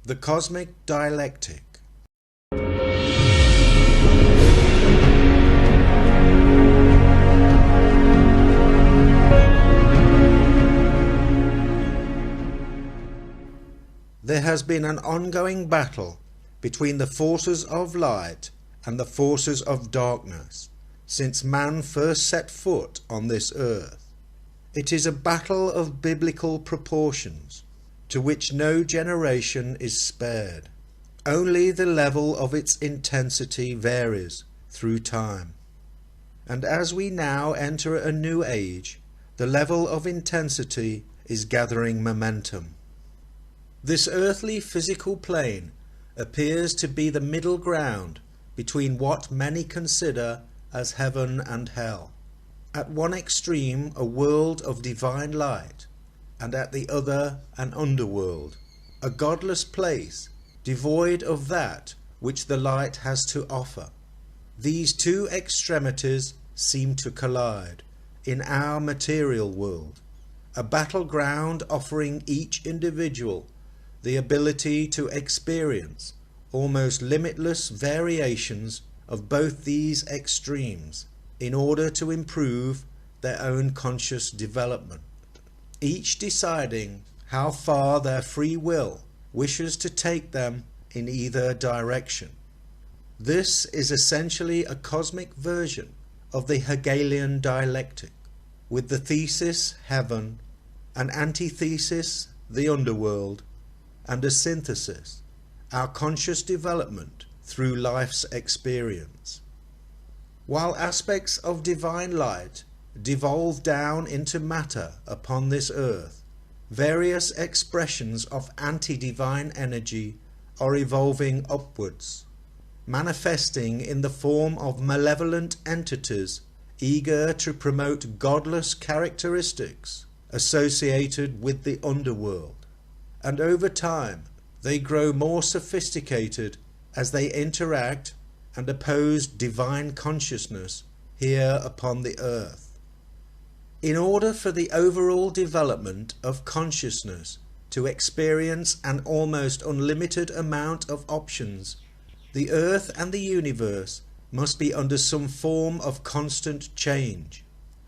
The Cosmic Dialectic. There has been an ongoing battle between the forces of light and the forces of darkness since man first set foot on this earth. It is a battle of biblical proportions, to which no generation is spared. Only the level of its intensity varies through time. And as we now enter a new age, the level of intensity is gathering momentum. This earthly physical plane appears to be the middle ground between what many consider as heaven and hell. At one extreme, a world of divine light, and at the other, an underworld, a godless place, devoid of that which the light has to offer. These two extremities seem to collide in our material world, a battleground offering each individual the ability to experience almost limitless variations of both these extremes in order to improve their own conscious development, each deciding how far their free will wishes to take them in either direction. This is essentially a cosmic version of the Hegelian dialectic, with the thesis heaven, an antithesis the underworld, and a synthesis, our conscious development through life's experience. While aspects of divine light devolve down into matter upon this earth, various expressions of anti-divine energy are evolving upwards, manifesting in the form of malevolent entities eager to promote godless characteristics associated with the underworld. And over time they grow more sophisticated as they interact and oppose divine consciousness here upon the earth. In order for the overall development of consciousness to experience an almost unlimited amount of options, the earth and the universe must be under some form of constant change,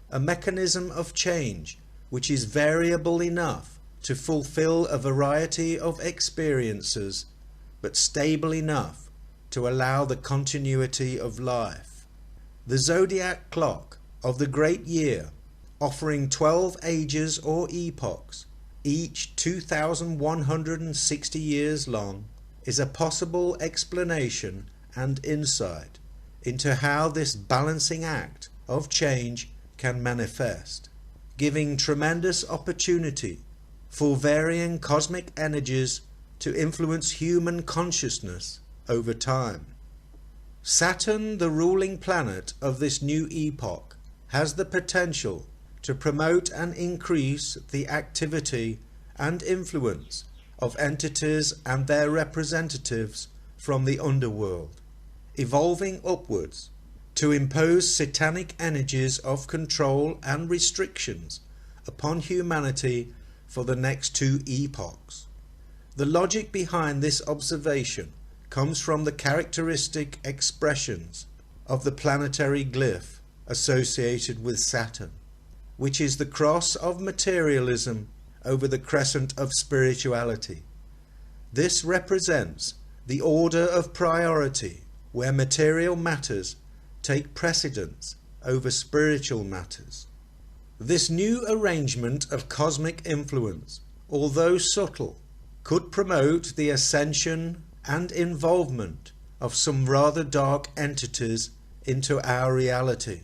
a mechanism of change which is variable enough to fulfill a variety of experiences, but stable enough to allow the continuity of life. The zodiac clock of the great year, offering 12 ages or epochs, each 2,160 years long, is a possible explanation and insight into how this balancing act of change can manifest, giving tremendous opportunity for varying cosmic energies to influence human consciousness over time. Saturn, the ruling planet of this new epoch, has the potential to promote and increase the activity and influence of entities and their representatives from the underworld, evolving upwards to impose satanic energies of control and restrictions upon humanity for the next two epochs. The logic behind this observation comes from the characteristic expressions of the planetary glyph associated with Saturn, which is the cross of materialism over the crescent of spirituality. This represents the order of priority where material matters take precedence over spiritual matters. This new arrangement of cosmic influence, although subtle, could promote the ascension and involvement of some rather dark entities into our reality.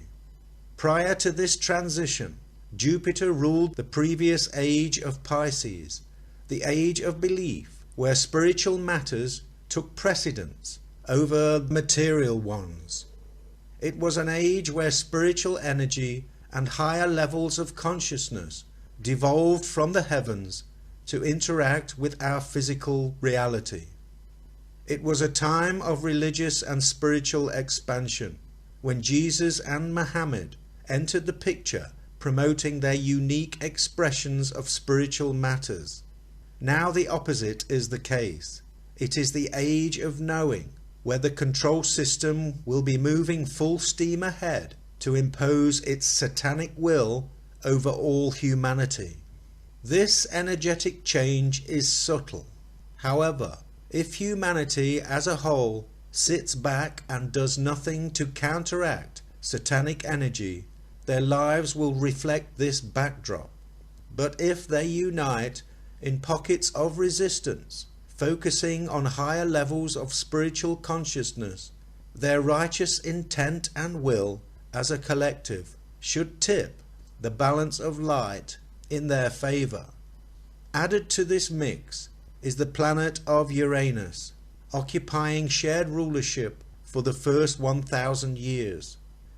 Prior to this transition, Jupiter ruled the previous age of Pisces, the age of belief, where spiritual matters took precedence over material ones. It was an age where spiritual energy and higher levels of consciousness devolved from the heavens to interact with our physical reality. It was a time of religious and spiritual expansion, when Jesus and Muhammad entered the picture, promoting their unique expressions of spiritual matters. Now the opposite is the case. It is the age of knowing, where the control system will be moving full steam ahead to impose its satanic will over all humanity. This energetic change is subtle. However, if humanity as a whole sits back and does nothing to counteract satanic energy, their lives will reflect this backdrop. But if they unite in pockets of resistance, focusing on higher levels of spiritual consciousness, their righteous intent and will as a collective should tip the balance of light in their favor. Added to this mix is the planet of Uranus, occupying shared rulership for the first 1,000 years.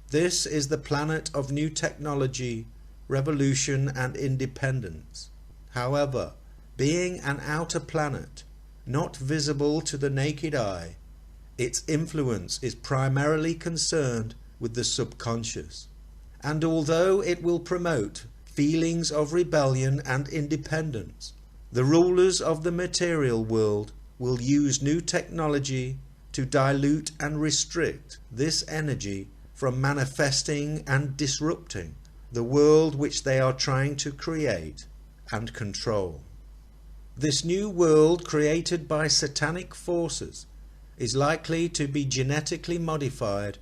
This is the planet of new technology, revolution and independence. However, being an outer planet, not visible to the naked eye, its influence is primarily concerned with the subconscious. And although it will promote feelings of rebellion and independence, the rulers of the material world will use new technology to dilute and restrict this energy from manifesting and disrupting the world which they are trying to create and control. This new world created by satanic forces is likely to be genetically modified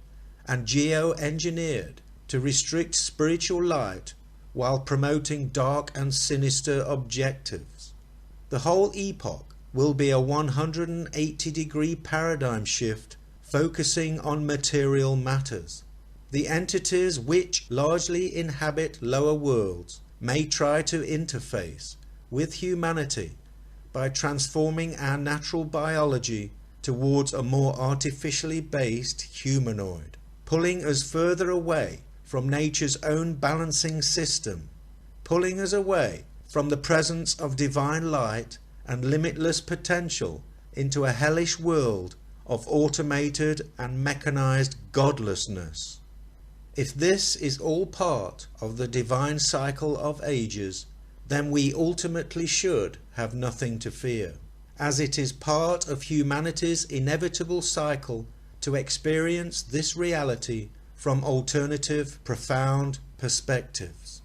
and geo-engineered to restrict spiritual light while promoting dark and sinister objectives. The whole epoch will be a 180-degree paradigm shift focusing on material matters. The entities which largely inhabit lower worlds may try to interface with humanity by transforming our natural biology towards a more artificially based humanoid, pulling us further away from nature's own balancing system, pulling us away from the presence of divine light and limitless potential into a hellish world of automated and mechanized godlessness. If this is all part of the divine cycle of ages, then we ultimately should have nothing to fear, as it is part of humanity's inevitable cycle to experience this reality from alternative, profound perspectives.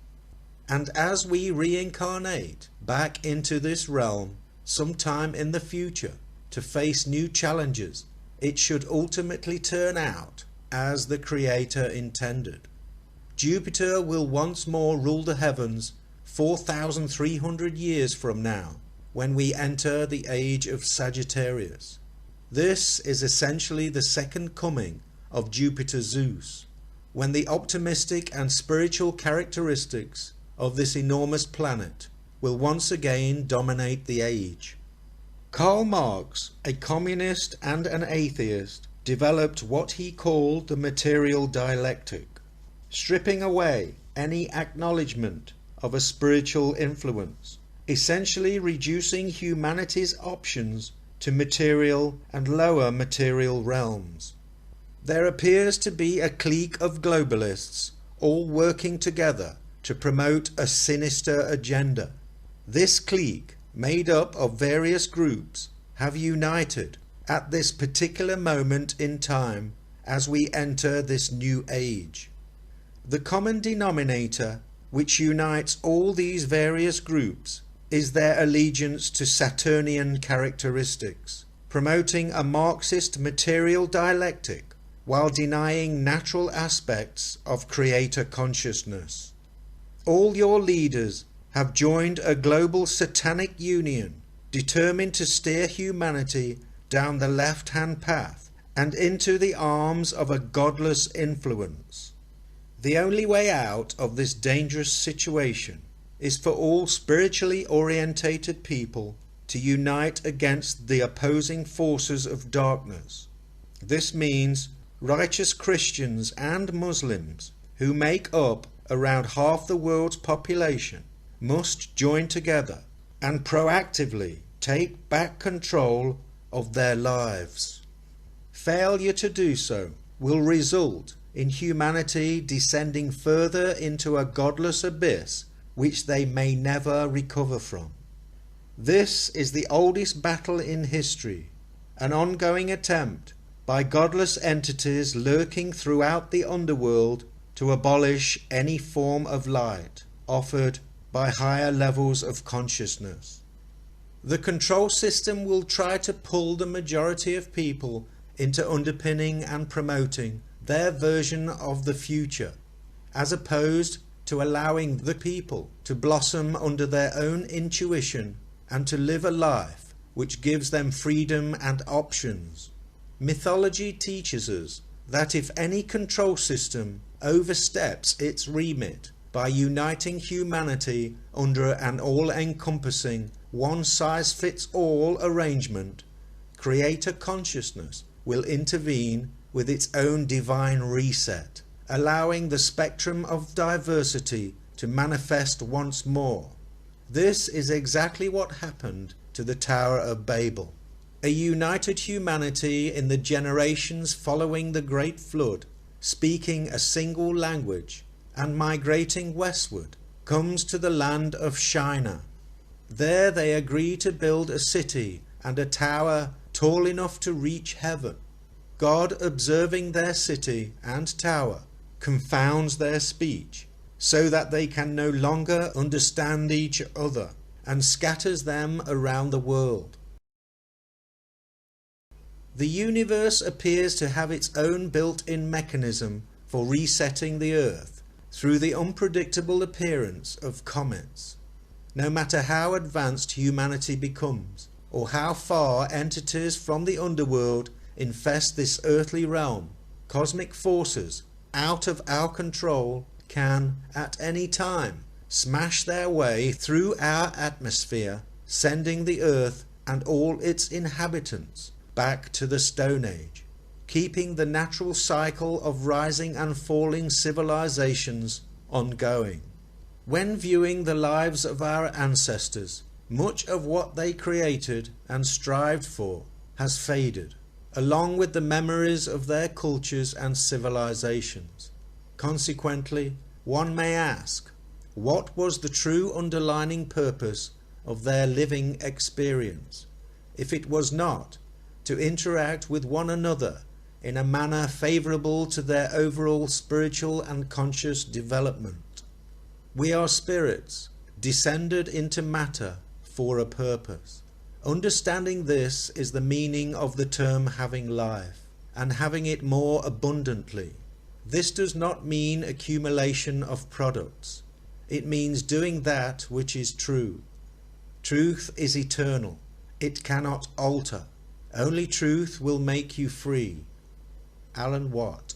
And as we reincarnate back into this realm sometime in the future to face new challenges, it should ultimately turn out as the Creator intended. Jupiter will once more rule the heavens 4,300 years from now, when we enter the age of Sagittarius. This is essentially the second coming of Jupiter Zeus, when the optimistic and spiritual characteristics of this enormous planet will once again dominate the age. Karl Marx, a communist and an atheist, developed what he called the material dialectic, stripping away any acknowledgement of a spiritual influence, essentially reducing humanity's options to material and lower material realms. There appears to be a clique of globalists all working together to promote a sinister agenda. This clique, made up of various groups, have united at this particular moment in time as we enter this new age. The common denominator which unites all these various groups is their allegiance to Saturnian characteristics, promoting a Marxist material dialectic while denying natural aspects of creator consciousness. All your leaders have joined a global satanic union determined to steer humanity down the left-hand path and into the arms of a godless influence. The only way out of this dangerous situation is for all spiritually orientated people to unite against the opposing forces of darkness. This means righteous Christians and Muslims, who make up around half the world's population, must join together and proactively take back control of their lives. Failure to do so will result in humanity descending further into a godless abyss which they may never recover from. This is the oldest battle in history, an ongoing attempt by godless entities lurking throughout the underworld to abolish any form of light offered by higher levels of consciousness. The control system will try to pull the majority of people into underpinning and promoting their version of the future, as opposed to allowing the people to blossom under their own intuition and to live a life which gives them freedom and options. Mythology teaches us that if any control system oversteps its remit by uniting humanity under an all-encompassing, one-size-fits-all arrangement, Creator consciousness will intervene with its own divine reset, allowing the spectrum of diversity to manifest once more. This is exactly what happened to the Tower of Babel. A united humanity in the generations following the Great Flood, speaking a single language and migrating westward, comes to the land of Shinar. There they agree to build a city and a tower tall enough to reach heaven. God, observing their city and tower, confounds their speech so that they can no longer understand each other, and scatters them around the world. The universe appears to have its own built-in mechanism for resetting the earth through the unpredictable appearance of comets. No matter how advanced humanity becomes, or how far entities from the underworld infest this earthly realm, cosmic forces out of our control can, at any time, smash their way through our atmosphere, sending the earth and all its inhabitants back to the Stone Age, keeping the natural cycle of rising and falling civilizations ongoing. When viewing the lives of our ancestors, much of what they created and strived for has faded, along with the memories of their cultures and civilizations. Consequently, one may ask, what was the true underlying purpose of their living experience, if it was not to interact with one another in a manner favourable to their overall spiritual and conscious development? We are spirits, descended into matter for a purpose. Understanding this is the meaning of the term having life, and having it more abundantly. This does not mean accumulation of products. It means doing that which is true. Truth is eternal. It cannot alter. Only truth will make you free. Alan Watt.